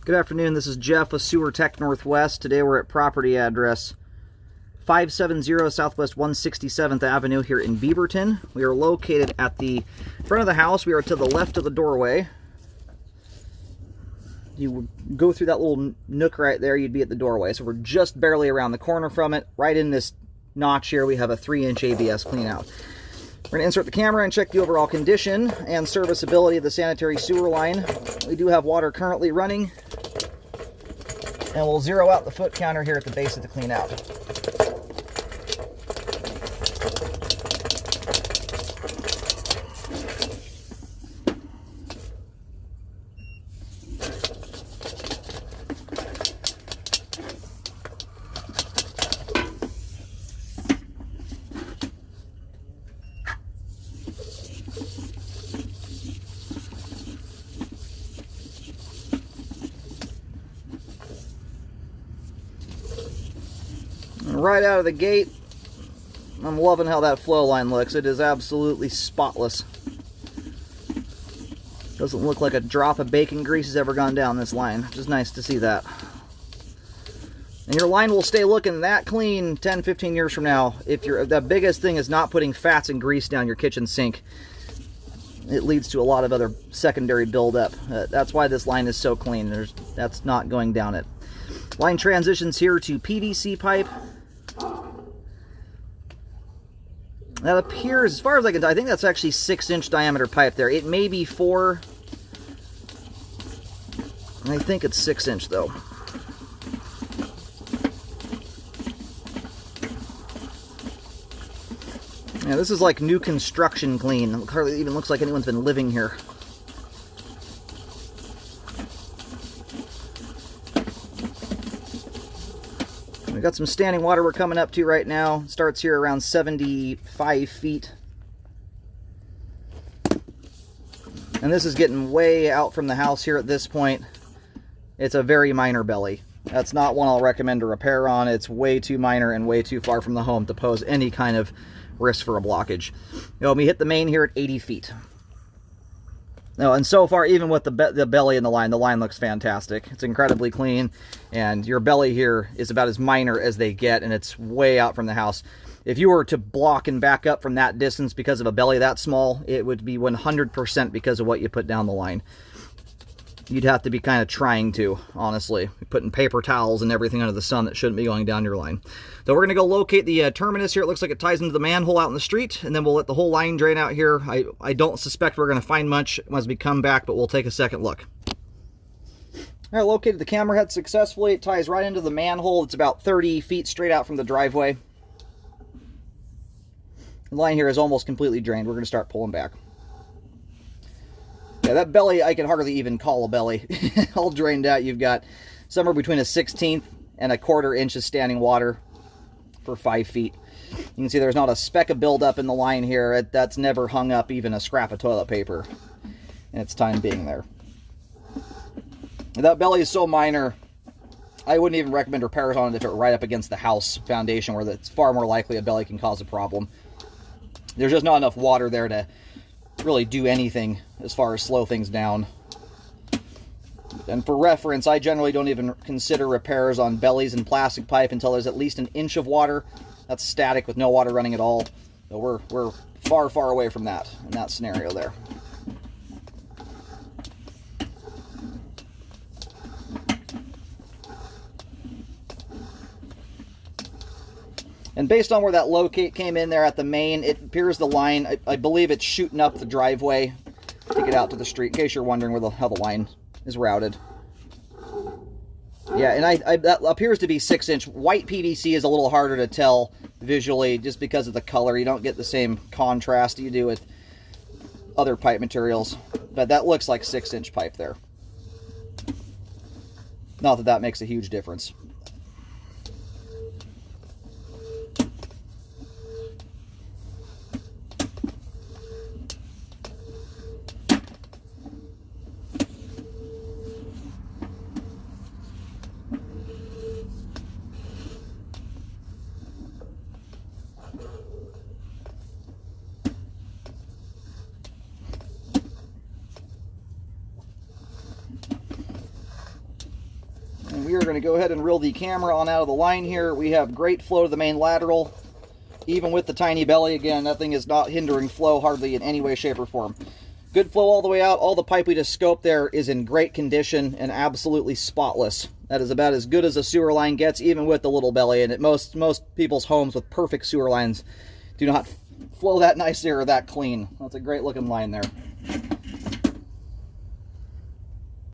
Good afternoon, this is Jeff with Sewer Tech Northwest. Today we're at property address 570 Southwest 167th Avenue here in Beaverton. We are located at the front of the house. We are to the left of the doorway. You would go through that little nook right there, you'd be at the doorway. So we're just barely around the corner from it. Right in this notch here, we have a 3-inch ABS cleanout. We're going to insert the camera and check the overall condition and serviceability of the sanitary sewer line. We do have water currently running. And we'll zero out the foot counter here at the base of the cleanout. Right out of the gate, I'm loving how that flow line looks. It is absolutely spotless. Doesn't look like a drop of bacon grease has ever gone down this line, which is nice to see that. And your line will stay looking that clean 10-15 years from now. If the biggest thing is not putting fats and grease down your kitchen sink. It leads to a lot of other secondary buildup. That's why this line is so clean. That's not going down it. Line transitions here to PVC pipe. That appears, as far as I can tell, I think that's actually 6-inch diameter pipe there. It may be 4. I think it's 6-inch though. Yeah, this is like new construction clean. It hardly even looks like anyone's been living here. We've got some standing water we're coming up to right now. It starts here around 75 feet. And this is getting way out from the house here at this point. It's a very minor belly. That's not one I'll recommend a repair on. It's way too minor and way too far from the home to pose any kind of risk for a blockage. We hit the main here at 80 feet. No, and so far, even with the belly in the line looks fantastic. It's incredibly clean, and your belly here is about as minor as they get, and it's way out from the house. If you were to block and back up from that distance because of a belly that small, it would be 100% because of what you put down the line. You'd have to be kind of trying to, honestly. Putting paper towels and everything under the sun that shouldn't be going down your line. So we're going to go locate the terminus here. It looks like it ties into the manhole out in the street, and then we'll let the whole line drain out here. I don't suspect we're going to find much once we come back, but we'll take a second look. All right, located the camera head successfully. It ties right into the manhole. It's about 30 feet straight out from the driveway. The line here is almost completely drained. We're going to start pulling back. Yeah, that belly, I can hardly even call a belly. All drained out. You've got somewhere between a 1/16 and a 1/4 inch of standing water for 5 feet. You can see there's not a speck of buildup in the line here. That's never hung up even a scrap of toilet paper in its time being there. That belly is so minor, I wouldn't even recommend repairs on it if it were right up against the house foundation, where it's far more likely a belly can cause a problem. There's just not enough water there to really do anything as far as slow things down. And for reference, I generally don't even consider repairs on bellies and plastic pipe until there's at least 1 inch of water. That's static with no water running at all. So we're far, far away from that in that scenario there. And based on where that locate came in there at the main, it appears the line, I believe it's shooting up the driveway to get out to the street, in case you're wondering how the line is routed. Yeah, and that appears to be 6-inch. White PVC is a little harder to tell visually just because of the color. You don't get the same contrast you do with other pipe materials. But that looks like 6-inch pipe there. Not that that makes a huge difference. here. We're going to go ahead and reel the camera on out of the line here. We have great flow to the main lateral. Even with the tiny belly, again, nothing is not hindering flow hardly in any way, shape, or form. Good flow all the way out. All the pipe we just scoped there is in great condition and absolutely spotless. That is about as good as a sewer line gets, even with the little belly. And most people's homes with perfect sewer lines do not flow that nicely or that clean. That's a great looking line there.